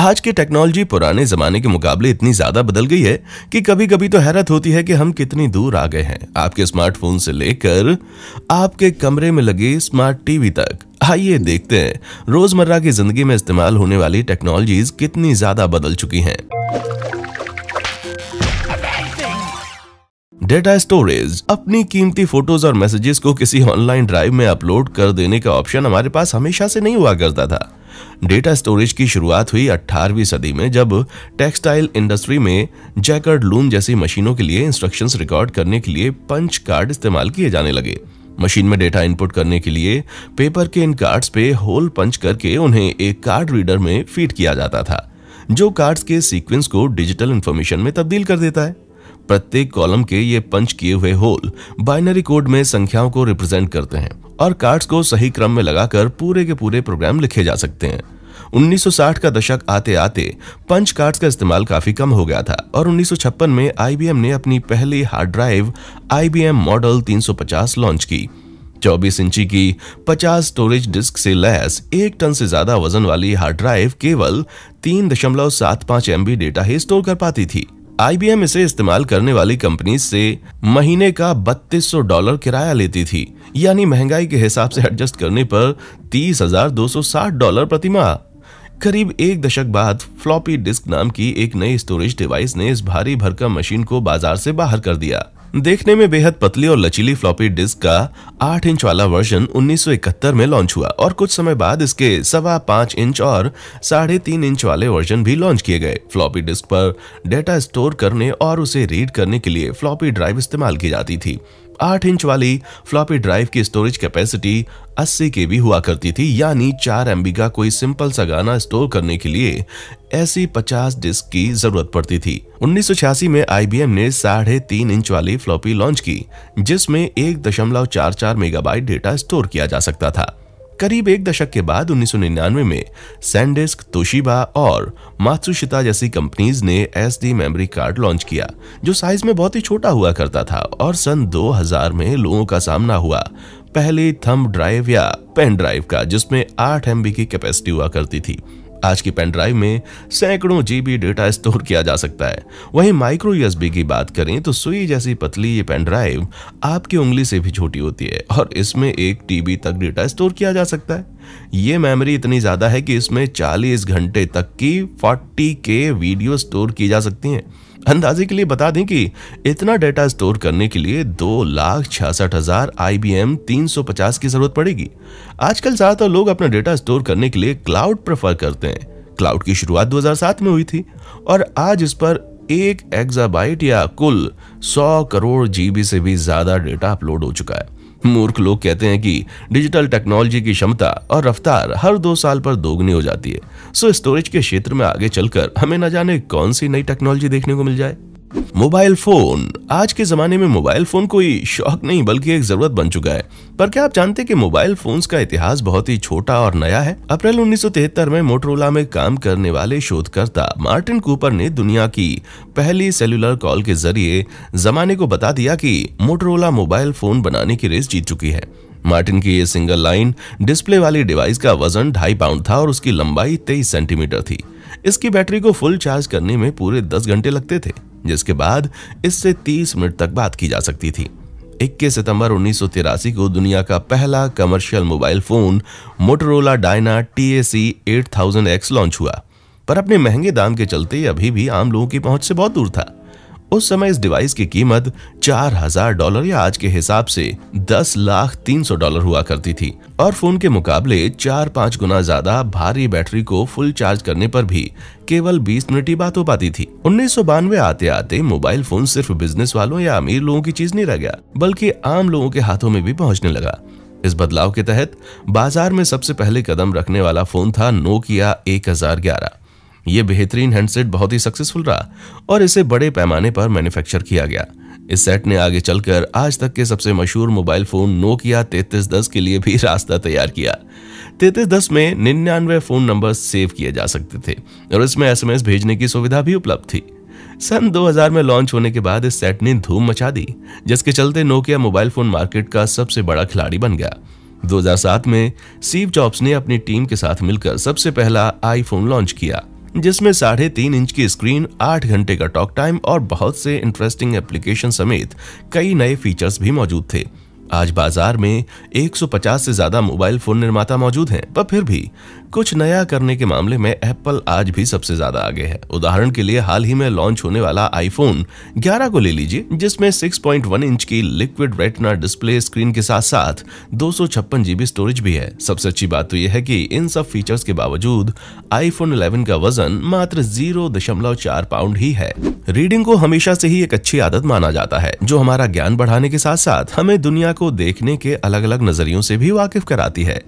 आज की टेक्नोलॉजी पुराने जमाने के मुकाबले इतनी ज्यादा बदल गई है कि कभी कभी तो हैरत होती है कि हम कितनी दूर आ गए हैं। आपके स्मार्टफोन से लेकर आपके कमरे में लगे स्मार्ट टीवी तक, आइए देखते हैं रोजमर्रा की जिंदगी में इस्तेमाल होने वाली टेक्नोलॉजीज कितनी ज्यादा बदल चुकी हैं। Data storage. अपनी कीमती फोटोज और मैसेजेस को किसी ऑनलाइन ड्राइव में अपलोड कर देने का ऑप्शन हमारे पास हमेशा से नहीं हुआ करता था। डेटा स्टोरेज की शुरुआत हुई 18वीं सदी में, जब टेक्सटाइल इंडस्ट्री में जैकर्ड लूम जैसी मशीनों के लिए इंस्ट्रक्शंस रिकॉर्ड करने के लिए पंच कार्ड इस्तेमाल किए जाने लगे। मशीन में डेटा इनपुट करने के लिए पेपर के इन कार्ड्स पे होल पंच करके उन्हें एक कार्ड रीडर में फीड किया जाता था, जो कार्ड्स के सीक्वेंस को डिजिटल इंफॉर्मेशन में तब्दील कर देता है। प्रत्येक कॉलम के ये पंच किए हुए होल बाइनरी कोड में संख्याओं को रिप्रेजेंट करते हैं और कार्ड्स को सही क्रम में लगाकर पूरे के पूरे प्रोग्राम लिखे जा सकते हैं। 1960 का दशक आते आते पंच कार्ड्स का इस्तेमाल काफी कम हो गया था और 1956 में IBM ने अपनी पहली hard drive IBM model 350 launch की। 24 इंची की 50 स्टोरेज डिस्क से लैस 1 टन से ज्यादा वजन वाली हार्ड ड्राइव केवल 3.75 MB डेटा ही स्टोर कर पाती थी। IBM इसे इस्तेमाल करने वाली कंपनी से महीने का $3200 किराया लेती थी, यानी महंगाई के हिसाब से एडजस्ट करने पर $30,260 प्रति माह। करीब एक दशक बाद फ्लॉपी डिस्क नाम की एक नई स्टोरेज डिवाइस ने इस भारी भरकम मशीन को बाजार से बाहर कर दिया। देखने में बेहद पतली और लचीली फ्लॉपी डिस्क का 8 इंच वाला वर्जन 1971 में लॉन्च हुआ और कुछ समय बाद इसके 5.25 इंच और 3.5 इंच वाले वर्जन भी लॉन्च किए गए। फ्लॉपी डिस्क पर डेटा स्टोर करने और उसे रीड करने के लिए फ्लॉपी ड्राइव इस्तेमाल की जाती थी। 8 इंच वाली फ्लॉपी ड्राइव की स्टोरेज कैपेसिटी 80 KB हुआ करती थी, यानी 4 MB का कोई सिंपल सा गाना स्टोर करने के लिए ऐसी 50 डिस्क की जरूरत पड़ती थी। 1986 में IBM ने 3.5 इंच वाली फ्लॉपी लॉन्च की, जिसमें 1.44 मेगाबाइट डेटा स्टोर किया जा सकता था। करीब एक दशक के बाद 1999 में सैनडिस्क, तोशिबा और मात्सुशिता जैसी कंपनीज ने SD मेमोरी कार्ड लॉन्च किया, जो साइज में बहुत ही छोटा हुआ करता था और सन 2000 में लोगों का सामना हुआ पहली थंब ड्राइव या पेन ड्राइव का, जिसमें 8 MB की कैपेसिटी हुआ करती थी। आज की पेन ड्राइव में सैकड़ों GB डेटा स्टोर किया जा सकता है। वहीं माइक्रो USB की बात करें तो सुई जैसी पतली ये पेन ड्राइव आपकी उंगली से भी छोटी होती है और इसमें 1 TB तक डेटा स्टोर किया जा सकता है। ये मेमोरी इतनी ज्यादा है कि इसमें 40 घंटे तक की 40K वीडियो स्टोर की जा सकती हैं। अंदाजे के लिए बता दें कि इतना डेटा स्टोर करने के लिए 2,66,000 IBM 350 की जरूरत पड़ेगी। आजकल ज्यादातर लोग अपना डेटा स्टोर करने के लिए क्लाउड प्रेफर करते हैं। क्लाउड की शुरुआत 2007 में हुई थी और आज इस पर 1 एक्साबाइट या कुल 100 करोड़ GB से भी ज्यादा डेटा अपलोड हो चुका है। मूर्ख लोग कहते हैं कि डिजिटल टेक्नोलॉजी की क्षमता और रफ्तार हर 2 साल पर दोगुनी हो जाती है। सो स्टोरेज के क्षेत्र में आगे चलकर हमें न जाने कौन सी नई टेक्नोलॉजी देखने को मिल जाए। Mobile phone. आज के जमाने में मोबाइल फोन कोई शौक नहीं बल्कि एक जरूरत बन चुका है। पर क्या आप जानते हैं कि मोबाइल फोन्स का इतिहास बहुत ही छोटा और नया है? अप्रैल 1973 में मोटोरोला में काम करने वाले शोधकर्ता मार्टिन कूपर ने दुनिया की पहली सेल्यूलर कॉल के जरिए जमाने को बता दिया कि मोटोरोला मोबाइल फोन बनाने की रेस जीत चुकी है। मार्टिन की ये सिंगल लाइन डिस्प्ले वाली डिवाइस का वजन 2.5 पाउंड था और उसकी लंबाई 23 सेंटीमीटर थी। इसकी बैटरी को फुल चार्ज करने में पूरे 10 घंटे लगते थे, जिसके बाद इससे 30 मिनट तक बात की जा सकती थी। 21 सितंबर 1983 को दुनिया का पहला commercial mobile phone Motorola Diana TAC 8000X launch हुआ, पर अपने महंगे दाम के चलते अभी भी आम लोगों की पहुंच से बहुत दूर था। उस समय इस डिवाइस की कीमत $4000 या आज के हिसाब से $10,300 हुआ करती थी और फोन के मुकाबले 4-5 गुना ज्यादा भारी बैटरी को फुल चार्ज करने पर भी केवल 20 मिनट ही बात हो पाती थी। 1992 आते आते मोबाइल फोन सिर्फ बिजनेस वालों या अमीर लोगों की चीज नहीं रह गया, बल्कि आम लोगों के हाथों में भी पहुंचने लगा। इस बदलाव के तहत बाजार में सबसे पहले कदम रखने वाला फोन था नोकिया 1011। ये बेहतरीन हैंडसेट बहुत ही सक्सेसफुल रहा और इसे बड़े पैमाने पर मैन्युफैक्चर किया गया। इस सेट ने आगे चलकर आज तक के सबसे मशहूर मोबाइल फोन नोकिया 3310 के लिए भी रास्ता तैयार किया। 3310 में 99 फोन नंबर सेव किए जा सकते थे और इसमें SMS भेजने की सुविधा भी उपलब्ध थी। सन 2000 में लॉन्च होने के बाद इस सेट ने धूम मचा दी, जिसके चलते नोकिया मोबाइल फोन मार्केट का सबसे बड़ा खिलाड़ी बन गया। 2007 में स्टीव जॉब्स ने अपनी टीम के साथ मिलकर सबसे पहला आईफोन लॉन्च किया। जिसमें 3.5 इंच की स्क्रीन, 8 घंटे का टॉक टाइम और बहुत से इंटरेस्टिंग एप्लीकेशन समेत कई नए फीचर्स भी मौजूद थे। आज बाजार में 150 से ज्यादा मोबाइल फोन निर्माता मौजूद हैं, पर फिर भी कुछ नया करने के मामले में एप्पल आज भी सबसे ज्यादा आगे है। उदाहरण के लिए हाल ही में लॉन्च होने वाला आईफोन 11 को ले लीजिए, जिसमें 6.1 इंच की लिक्विड रेटिना डिस्प्ले स्क्रीन के साथ साथ 256 GB स्टोरेज भी है। सबसे अच्छी बात तो यह है कि इन सब फीचर्स के बावजूद आईफोन 11 का वजन मात्र 0.4 पाउंड ही है। रीडिंग को हमेशा से ही एक अच्छी आदत माना जाता है, जो हमारा ज्ञान बढ़ाने के साथ साथ हमें दुनिया को देखने के अलग अलग नजरियों से भी वाकिफ कराती है।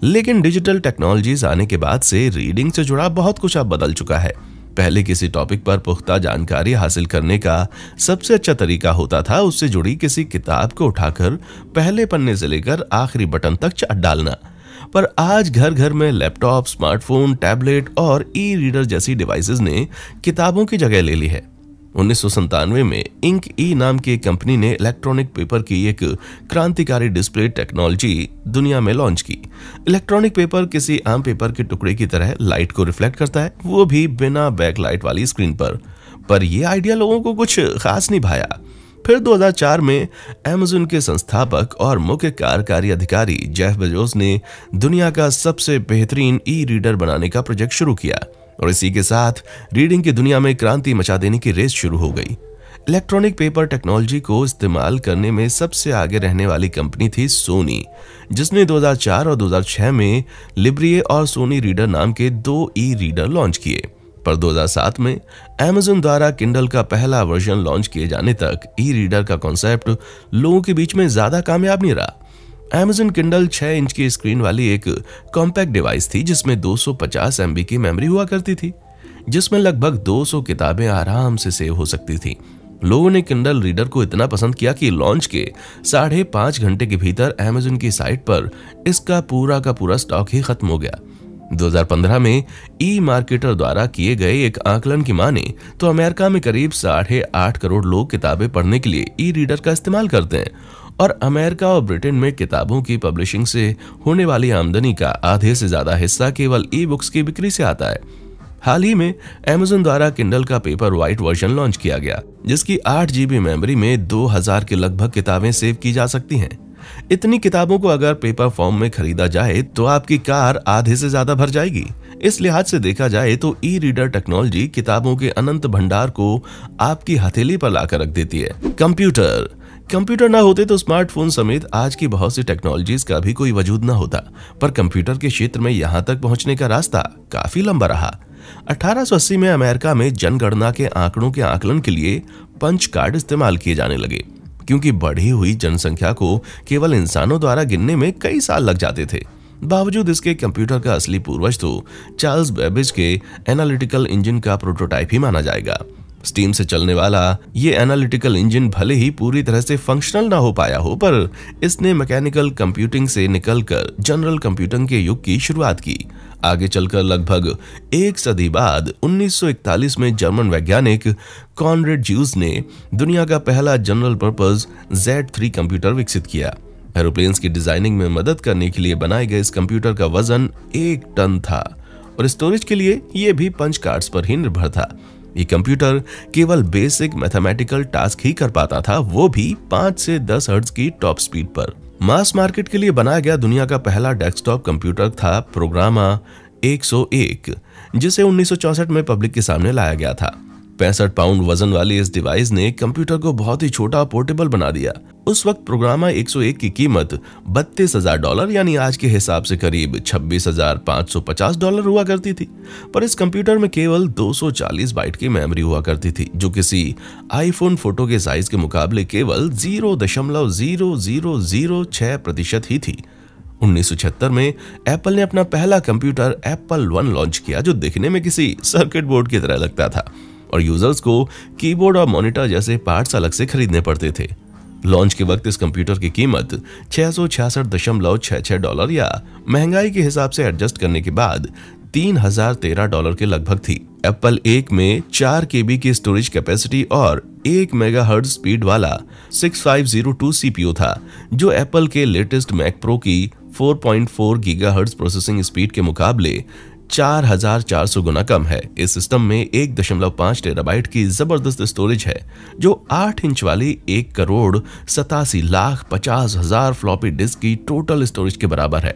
लेकिन डिजिटल टेक्नोलॉजीज आने के बाद से रीडिंग से जुड़ा बहुत कुछ अब बदल चुका है। पहले किसी टॉपिक पर पुख्ता जानकारी हासिल करने का सबसे अच्छा तरीका होता था उससे जुड़ी किसी किताब को उठाकर पहले पन्ने से लेकर आखिरी बटन तक चाट डालना। पर आज घर घर में लैपटॉप, स्मार्टफोन, टैबलेट और ई रीडर जैसी डिवाइसेस ने किताबों की जगह ले ली है। 1997 में इंक ई नाम की एक कंपनी ने इलेक्ट्रॉनिक पेपर की एक क्रांतिकारी डिस्प्ले टेक्नोलॉजी दुनिया में लॉन्च की। इलेक्ट्रॉनिक पेपर किसी आम पेपर के टुकड़े की तरह लाइट को रिफ्लेक्ट करता है, वो भी बिना बैकलाइट वाली स्क्रीन पर यह आइडिया लोगों को कुछ खास नहीं भाया। फिर 2004 में अमेज़न के संस्थापक और मुख्य कार्यकारी अधिकारी जेफ बेजोस ने दुनिया का सबसे बेहतरीन ई रीडर बनाने का प्रोजेक्ट शुरू किया और इसी के साथ रीडिंग की दुनिया में क्रांति मचा देने की रेस शुरू हो गई। इलेक्ट्रॉनिक पेपर टेक्नोलॉजी को इस्तेमाल करने में सबसे आगे रहने वाली कंपनी थी सोनी, जिसने 2004 और 2006 में लिब्रिए और सोनी रीडर नाम के 2 ई रीडर लॉन्च किए। पर 2007 में अमेज़न द्वारा किंडल का पहला वर्जन लॉन्च किए जाने तक ई रीडर का कॉन्सेप्ट लोगों के बीच में ज्यादा कामयाब नहीं रहा। अमेज़न किंडल 6 इंच की स्क्रीन वाली एक कॉम्पैक्ट डिवाइस थी जिसमें 250 MB की मेमोरी हुआ करती थी, जिसमें लगभग 200 किताबें आराम से सेव हो सकती थी। लोगों ने किंडल रीडर को इतना पसंद किया कि लॉन्च के 5.5 घंटे के भीतर अमेज़न की साइट पर इसका पूरा का पूरा स्टॉक ही खत्म हो गया। 2015 में ई मार्केटर द्वारा किए गए एक आकलन की माने तो अमेरिका में करीब 8.5 करोड़ लोग किताबें पढ़ने के लिए ई रीडर का इस्तेमाल करते हैं और अमेरिका और ब्रिटेन में किताबों की पब्लिशिंग से होने वाली आमदनी का आधे से ज्यादा हिस्सा केवल ई बुक्स की बिक्री से आता है। हाल ही में अमेज़न द्वारा किंडल का पेपर व्हाइट वर्जन लॉन्च किया गया, जिसकी 8 GB मेमोरी में 2000 के लगभग किताबें सेव की जा सकती हैं। इतनी किताबों को अगर पेपर फॉर्म में खरीदा जाए तो आपकी कार आधे से ज्यादा भर जाएगी। इस लिहाज से देखा जाए तो ई रीडर टेक्नोलॉजी किताबों के अनंत भंडार को आपकी हथेली पर लाकर रख देती है। कंप्यूटर ना होते तो स्मार्टफोन समेत आज की बहुत सी टेक्नोलॉजीज का भी कोई वजूद ना होता, पर कंप्यूटर के क्षेत्र में यहाँ तक पहुंचने का रास्ता काफी लंबा रहा। 1880 में अमेरिका में जनगणना के आंकड़ों के आकलन के लिए पंच कार्ड इस्तेमाल किए जाने लगे, क्योंकि बढ़ी हुई जनसंख्या को केवल इंसानों द्वारा गिनने में कई साल लग जाते थे। बावजूद इसके कंप्यूटर का असली पूर्वज तो चार्ल्स बेबेज के एनालिटिकल इंजन का प्रोटोटाइप ही माना जाएगा। स्टीम से चलने वाला ये एनालिटिकल इंजन भले ही पूरी तरह से फंक्शनल ना हो पाया हो, पर इसने मैकेनिकल कंप्यूटिंग से निकलकर जनरल कंप्यूटिंग के युग की शुरुआत की। आगे चलकर लगभग एक सदी बाद 1941 में जर्मन वैज्ञानिक कॉनरेड ज्यूस ने दुनिया का पहला जनरल पर्पस Z3 कंप्यूटर विकसित किया। एरोप्लेन्स की डिजाइनिंग में मदद करने के लिए बनाए गए इस कंप्यूटर का वजन 1 टन था और स्टोरेज के लिए यह भी पंच कार्ड्स पर ही निर्भर था। ये कंप्यूटर केवल बेसिक मैथमेटिकल टास्क ही कर पाता था, वो भी 5 से 10 हर्ट्ज की टॉप स्पीड पर। मास मार्केट के लिए बनाया गया दुनिया का पहला डेस्कटॉप कंप्यूटर था प्रोग्रामा 101, जिसे 1964 में पब्लिक के सामने लाया गया था। 65 पाउंड वजन वाली इस डिवाइस ने कंप्यूटर को बहुत ही छोटा और पोर्टेबल बना दिया। उस वक्त प्रोग्रामा 101 की कीमत $32,000 यानी आज के हिसाब से करीब $26,550 हुआ करती थी। पर इस कंप्यूटर में केवल 240 बाइट की मेमोरी हुआ करती थी, जो किसी आईफोन फोटो के साइज के मुकाबले केवल 0.0006% ही थी। 1976 में एप्पल ने अपना पहला कंप्यूटर एप्पल 1 लॉन्च किया, जो दिखने में किसी सर्किट बोर्ड की तरह लगता था और यूजर्स को कीबोर्ड और मॉनिटर जैसे पार्ट्स अलग से खरीदने पड़ते थे। लॉन्च के वक्त इस कंप्यूटर की कीमत $666.66 या महंगाई के हिसाब से एडजस्ट करने के बाद $3,013 के लगभग थी। एप्पल 1 में 4 KB की स्टोरेज कैपेसिटी और 1 मेगाहर्ट्ज स्पीड वाला 6502 CPU था, जो एप्पल के लेटेस्ट मैक प्रो की 4.4 गीगाहर्ट्ज प्रोसेसिंग स्पीड के मुकाबले 4400 गुना कम है। इस सिस्टम में 1.5 टेराबाइट की जबरदस्त स्टोरेज है, जो 8 इंच वाली 1,87,50,000 फ्लॉपी डिस्क की टोटल स्टोरेज के बराबर है।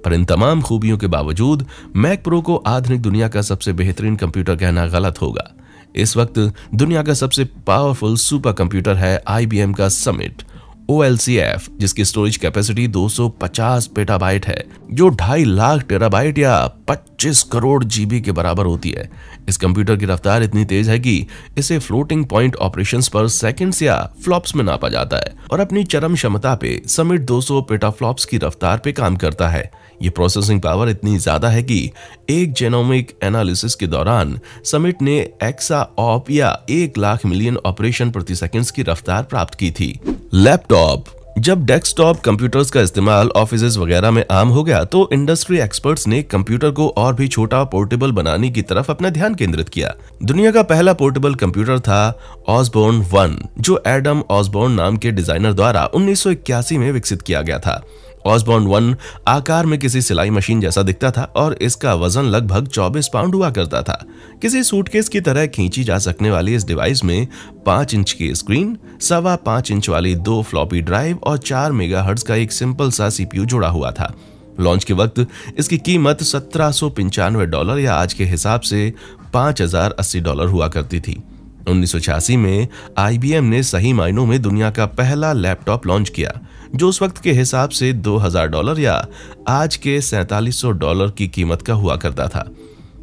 पर इन तमाम खूबियों के बावजूद मैक प्रो को आधुनिक दुनिया का सबसे बेहतरीन कंप्यूटर कहना गलत होगा। इस वक्त दुनिया का सबसे पावरफुल सुपर कंप्यूटर है IBM का समिट OLCF, जिसकी स्टोरेज कैपेसिटी 250 पेटाबाइट है, जो 2.5 लाख टेराबाइट या 25 करोड़ GB के बराबर होती है। इस कंप्यूटर की रफ्तार इतनी तेज है कि इसे फ्लोटिंग पॉइंट ऑपरेशंस पर सेकंड्स या फ्लॉप्स में नापा जाता है, और अपनी चरम क्षमता पे समिट 200 पेटाफ्लॉप्स की रफ्तार पे काम करता है। ये प्रोसेसिंग पावर इतनी ज्यादा है कि एक जेनोमिक एनालिसिस के दौरान समिट ने एक्सा-ऑप या 1 लाख मिलियन ऑपरेशन प्रति सेकंड की रफ्तार प्राप्त की थी। लैपटॉप। जब डेस्कटॉप कंप्यूटर्स का इस्तेमाल ऑफिसेज वगैरह में आम हो गया तो इंडस्ट्री एक्सपर्ट्स ने कंप्यूटर को और भी छोटा पोर्टेबल बनाने की तरफ अपना ध्यान केंद्रित किया। दुनिया का पहला पोर्टेबल कंप्यूटर था ऑसबोर्न 1, जो एडम ऑसबोर्न नाम के डिजाइनर द्वारा 1981 में विकसित किया गया था। ऑसबोर्न 1 आकार में किसी सिलाई मशीन जैसा दिखता था और इसका वजन लगभग 24 पाउंड हुआ करता था। किसी सूटकेस की तरह खींची जा सकने वाली इस डिवाइस में 5 इंच की स्क्रीन, 5.25 इंच वाली 2 फ्लॉपी ड्राइव और 4 मेगाहर्ट्ज का एक सिंपल सा CPU जुड़ा हुआ था। लॉन्च के वक्त इसकी कीमत $1795 या आज के हिसाब से $5080 हुआ करती थी। 1986 में IBM ने सही मायनों में दुनिया का पहला लैपटॉप लॉन्च किया, जो उस वक्त के हिसाब से $2000 या आज के $4700 की कीमत का हुआ करता था।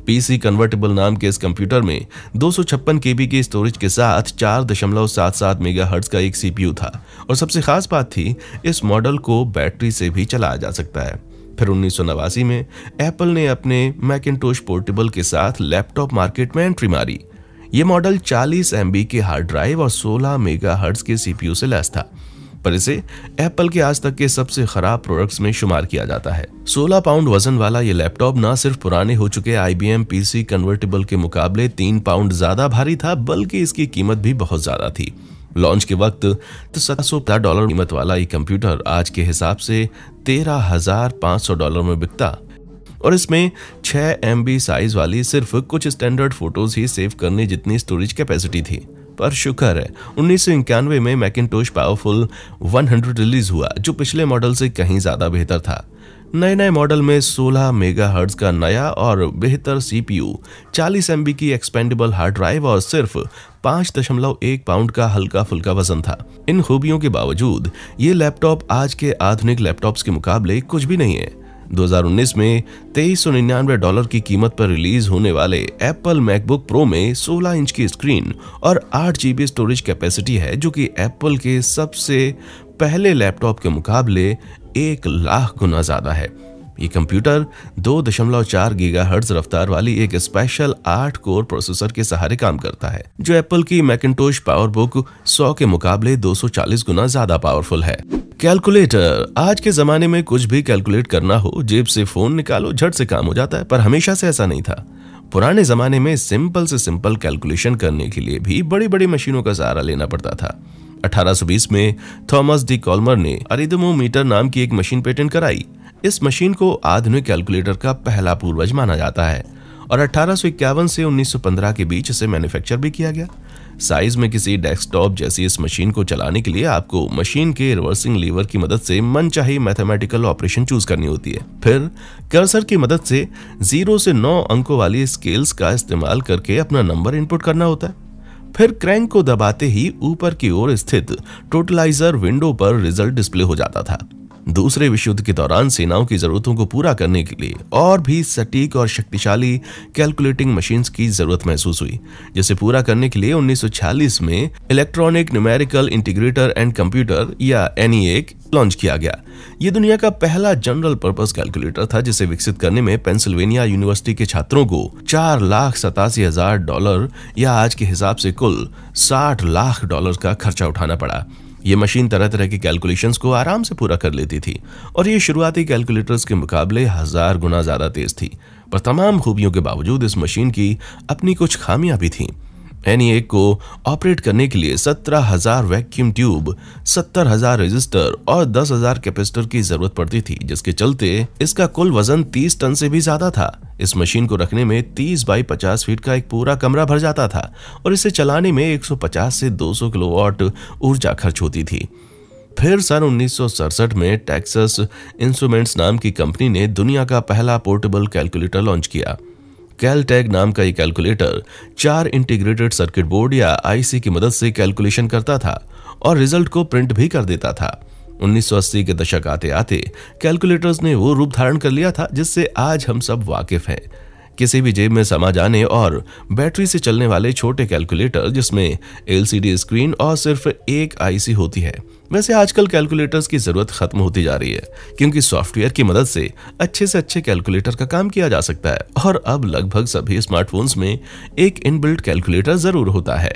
PC कन्वर्टेबल नाम के इस कंप्यूटर में 256 KB की स्टोरेज के साथ 4.77 मेगाहर्ट्ज का एक CPU था, और सबसे खास बात थी इस मॉडल को बैटरी से भी चलाया जा सकता है। फिर 1989 में एप्पल ने अपने मैकिंटोश पोर्टेबल के साथ लैपटॉप मार्केट में एंट्री मारी। ये मॉडल 40 MB के हार्ड ड्राइव और 16 मेगाहर्ट्ज के CPU से लैस था, पर इसे एप्पल के आज तक के सबसे खराब प्रोडक्ट्स में शुमार किया जाता है। 16 पाउंड वजन वाला ये लैपटॉप न सिर्फ पुराने हो चुके IBM PC कन्वर्टेबल के मुकाबले 3 पाउंड ज्यादा भारी था, बल्कि इसकी कीमत भी बहुत ज्यादा थी। लॉन्च के वक्त तो $750 कीमत वाला ये कंप्यूटर आज के हिसाब से $13,500 में बिकता, और इसमें 6 MB साइज वाली सिर्फ कुछ स्टैंडर्ड फोटोज ही सेव करने जितनी स्टोरेज कैपेसिटी थी। पर शुक्र है 1991 में मैकिंटोश पावरफुल 100 रिलीज हुआ, जो पिछले मॉडल से कहीं ज्यादा बेहतर था। नए मॉडल में 16 मेगाहर्ट्ज का नया और बेहतर CPU, 40 MB की एक्सपेंडेबल हार्ड ड्राइव और सिर्फ 5.1 पाउंड का हल्का फुल्का वजन था। इन खूबियों के बावजूद ये लैपटॉप आज के आधुनिक लैपटॉप्स के मुकाबले कुछ भी नहीं है। 2019 में $2399 की कीमत पर रिलीज होने वाले एप्पल मैकबुक प्रो में 16 इंच की स्क्रीन और 8 GB स्टोरेज कैपेसिटी है, जो कि एप्पल के सबसे पहले लैपटॉप के मुकाबले 1 लाख गुना ज्यादा है। ये कंप्यूटर 2.4 गीगाहर्ट्ज रफ्तार वाली एक स्पेशल 8 कोर प्रोसेसर के सहारे काम करता है, जो एप्पल की मैकिंटोश पावरबुक 100 के मुकाबले 240 गुना ज्यादा पावरफुल है। कैलकुलेटर। आज के जमाने में कुछ भी कैलकुलेट करना हो, जेब से फोन निकालो, झट से काम हो जाता है, पर हमेशा से ऐसा नहीं था। पुराने जमाने में सिंपल से सिंपल कैलकुलेशन करने के लिए भी बड़ी बड़ी मशीनों का सहारा लेना पड़ता था। 1820 में थॉमस डी कॉल्मर ने अरिथमोमीटर नाम की एक मशीन पेटेंट कराई। इस मशीन को आधुनिक कैलकुलेटर का पहला पूर्वज माना जाता है, और 1851 से 1915 के बीच इसे मैन्युफैक्चर भी किया गया। साइज में किसी डेस्कटॉप जैसी इस मशीन को चलाने के लिए आपको मशीन के रिवर्सिंग लीवर की मदद से मनचाही मैथमेटिकल ऑपरेशन चूज करनी होती है। फिर कर्सर की मदद से 0 से 9 अंकों वाली स्केल्स का इस्तेमाल करके अपना नंबर इनपुट करना होता है। फिर क्रैंक को दबाते ही ऊपर की ओर स्थित टोटलाइजर विंडो पर रिजल्ट डिस्प्ले हो जाता था। दूसरे विश्व युद्ध के दौरान सेनाओं की जरूरतों को पूरा करने के लिए और भी सटीक और शक्तिशाली कैलकुलेटिंग मशीन्स की जरूरत महसूस हुई, जिसे पूरा करने के लिए 1946 में electronic numerical integrator and computer या NEA लॉन्च किया गया। ये दुनिया का पहला जनरल पर्पस कैलकुलेटर था, जिसे विकसित करने में पेंसिल्वेनिया यूनिवर्सिटी के छात्रों को $4,87,000 या आज के हिसाब से कुल $60 लाख का खर्चा उठाना पड़ा। ये मशीन तरह तरह के कैलकुलेशंस को आराम से पूरा कर लेती थी, और ये शुरुआती कैलकुलेटर्स के मुकाबले 1000 गुना ज्यादा तेज थी। पर तमाम खूबियों के बावजूद इस मशीन की अपनी कुछ खामियां भी थीं। NE1 को ऑपरेट करने के लिए 17,000 वैक्यूम ट्यूब, 70,000 रजिस्टर और 10,000 कैपेसिटर की जरूरत पड़ती थी, जिसके चलते इसका कुल वजन 30 टन से भी ज्यादा था। इस मशीन को रखने में 30 बाई 50 फीट का एक पूरा कमरा भर जाता था और इसे चलाने में 150 से 200 किलोवाट ऊर्जा खर्च होती थी। फिर सन 1967 में टेक्सास इंस्ट्रूमेंट्स नाम की कंपनी ने दुनिया का पहला पोर्टेबल कैलकुलेटर लॉन्च किया। कैलटेक नाम का ये कैलकुलेटर 4 इंटीग्रेटेड सर्किट बोर्ड या IC की मदद से कैलकुलेशन करता था और रिजल्ट को प्रिंट भी कर देता था। 1980 के दशक आते आते कैलकुलेटर्स ने वो रूप धारण कर लिया था जिससे आज हम सब वाकिफ हैं। किसी भी जेब में समा जाने और बैटरी से चलने वाले छोटे कैलकुलेटर जिसमें LCD स्क्रीन और सिर्फ एक IC होती है। वैसे आजकल कैलकुलेटर्स की जरूरत खत्म होती जा रही है क्योंकि सॉफ्टवेयर की मदद से अच्छे कैलकुलेटर का काम किया जा सकता है और अब लगभग सभी स्मार्टफोन्स में एक इनबिल्ट कैलकुलेटर जरूर होता है।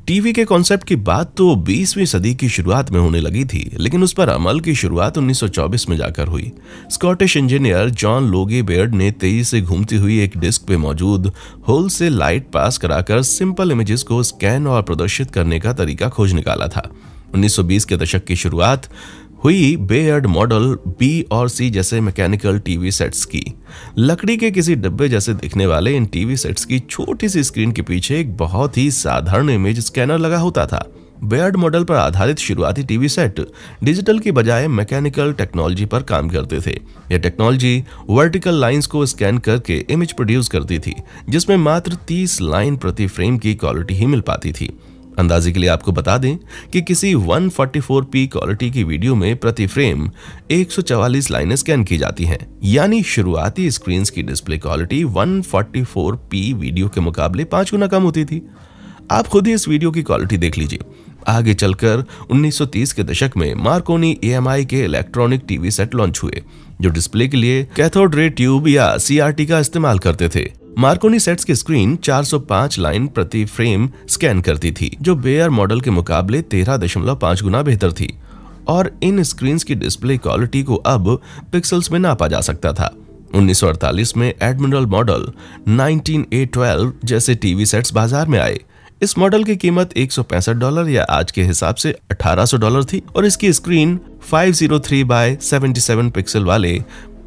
टीवी के कॉन्सेप्ट की बात तो 20वीं सदी की शुरुआत में होने लगी थी, लेकिन उस पर अमल की शुरुआत 1924 में जाकर हुई। स्कॉटिश इंजीनियर जॉन लोगे बेयर्ड ने तेजी से घूमती हुई एक डिस्क पे मौजूद होल से लाइट पास कराकर सिंपल इमेजेस को स्कैन और प्रदर्शित करने का तरीका खोज निकाला था। 1920 के दशक की शुरुआत हुई बेयर्ड मॉडल B और C जैसे मैकेनिकल टीवी सेट्स की। लकड़ी के किसी डब्बे जैसे दिखने वाले इन टीवी सेट्स की छोटी सी स्क्रीन के पीछे एक बहुत ही साधारण इमेज स्कैनर लगा होता था। बेयर्ड मॉडल पर आधारित शुरुआती टीवी सेट डिजिटल की बजाय मैकेनिकल टेक्नोलॉजी पर काम करते थे। यह टेक्नोलॉजी वर्टिकल लाइंस को स्कैन करके इमेज प्रोड्यूस करती थी, जिसमें मात्र 30 लाइन प्रति फ्रेम की क्वालिटी ही मिल पाती थी। अंदाजे के लिए आपको बता दें कि किसी 144p क्वालिटी की वीडियो में प्रति फ्रेम 144 लाइनें स्कैन की जाती हैं, यानी शुरुआती स्क्रीन की डिस्प्ले क्वालिटी 144p वीडियो के मुकाबले 5 गुना कम होती थी। आप खुद ही इस वीडियो की क्वालिटी देख लीजिए। आगे चलकर 1930 के दशक में मार्कोनी AMI के इलेक्ट्रॉनिक टीवी सेट लॉन्च हुए जो डिस्प्ले के लिए कैथोड रे ट्यूब या CRT का इस्तेमाल करते थे। मार्कोनी सेट्स की स्क्रीन 405 लाइन प्रति फ्रेम स्कैन करती थी, जो बेयर मॉडल के मुकाबले 13.5 गुना बेहतर थी और इन स्क्रीन्स की डिस्प्ले क्वालिटी को अब पिक्सल्स में नापा जा सकता था। 1948 में एडमिरल मॉडल 19A12 जैसे टीवी सेट्स बाजार में आए। इस मॉडल की कीमत $165 या आज के हिसाब से $1800 थी और इसकी स्क्रीन 503 बाय 77 पिक्सल वाले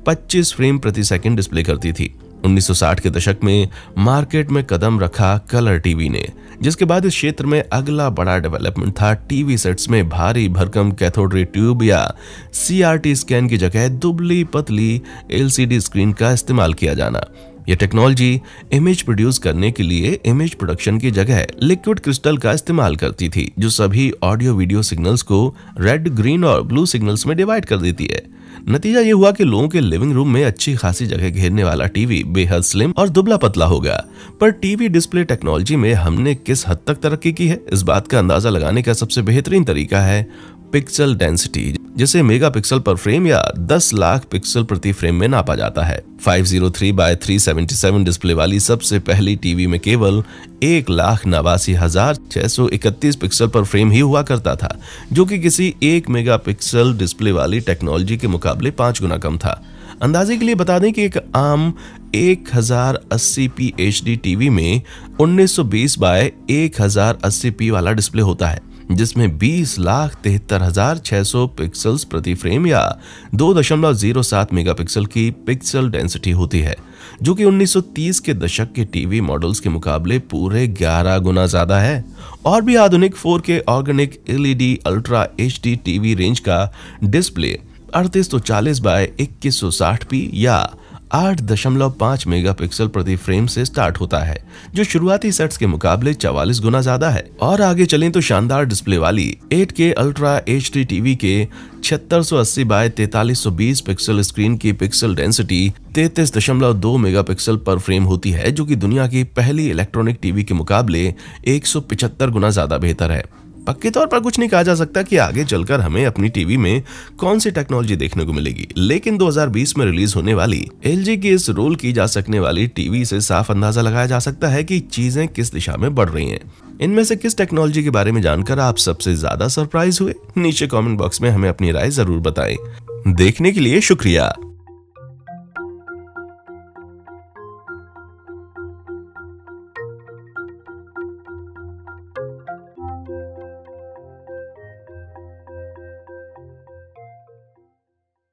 25 फ्रेम प्रति सेकंड डिस्प्ले करती थी। 1960 के दशक में मार्केट में कदम रखा कलर टीवी ने, जिसके बाद इस क्षेत्र में अगला बड़ा डेवलपमेंट था टीवी सेट्स में भारी भरकम कैथोड रे ट्यूब या CRT स्कैन की जगह दुबली पतली LCD स्क्रीन का इस्तेमाल किया जाना। यह टेक्नोलॉजी इमेज प्रोड्यूस करने के लिए इमेज प्रोडक्शन की जगह लिक्विड क्रिस्टल का इस्तेमाल करती थी, जो सभी ऑडियो वीडियो सिग्नल्स को रेड, ग्रीन और ब्लू सिग्नल्स में डिवाइड कर देती है। नतीजा ये हुआ कि लोगों के लिविंग रूम में अच्छी खासी जगह घेरने वाला टीवी बेहद स्लिम और दुबला पतला हो गया। पर टीवी डिस्प्ले टेक्नोलॉजी में हमने किस हद तक तरक्की की है, इस बात का अंदाजा लगाने का सबसे बेहतरीन तरीका है पिक्सल डेंसिटी, जिसे मेगापिक्सल पर फ्रेम या 10 लाख पिक्सल प्रति फ्रेम में नापा जाता है। 503 बाय 377 डिस्प्ले वाली सबसे पहली टीवी में केवल 1,89,631 पिक्सल पर फ्रेम ही हुआ करता था, जो कि किसी 1 मेगापिक्सल डिस्प्ले वाली टेक्नोलॉजी के मुकाबले 5 गुना कम था। अंदाजे के लिए बता दें कि एक आम 1080p HD टीवी में 1920 बाय 1080p वाला डिस्प्ले होता है, जिसमें 20,73,600 पिक्सल्स प्रति फ्रेम या 2.07 मेगापिक्सल की पिक्सल डेंसिटी होती है, जो कि 1930 के दशक के टीवी मॉडल्स के मुकाबले पूरे 11 गुना ज्यादा है। और भी आधुनिक 4K organic LED ultra HD TV range का डिस्प्ले 3840 बाय 2160p या 8.5 मेगापिक्सल प्रति फ्रेम से स्टार्ट होता है, जो शुरुआती सेट्स के मुकाबले 44 गुना ज्यादा है। और आगे चलें तो शानदार डिस्प्ले वाली 8K अल्ट्रा HD टीवी के 7680 बाय 4320 पिक्सल स्क्रीन की पिक्सल डेंसिटी 33.2 मेगापिक्सल पर फ्रेम होती है, जो कि दुनिया की पहली इलेक्ट्रॉनिक टीवी के मुकाबले 175 गुना ज्यादा बेहतर है। पक्के तौर पर कुछ नहीं कहा जा सकता कि आगे चलकर हमें अपनी टीवी में कौन सी टेक्नोलॉजी देखने को मिलेगी, लेकिन 2020 में रिलीज होने वाली LG की इस रोल की जा सकने वाली टीवी से साफ अंदाजा लगाया जा सकता है कि चीजें किस दिशा में बढ़ रही हैं। इनमें से किस टेक्नोलॉजी के बारे में जानकर आप सबसे ज्यादा सरप्राइज हुए? नीचे कमेंट बॉक्स में हमें अपनी राय जरूर बताएं। देखने के लिए शुक्रिया।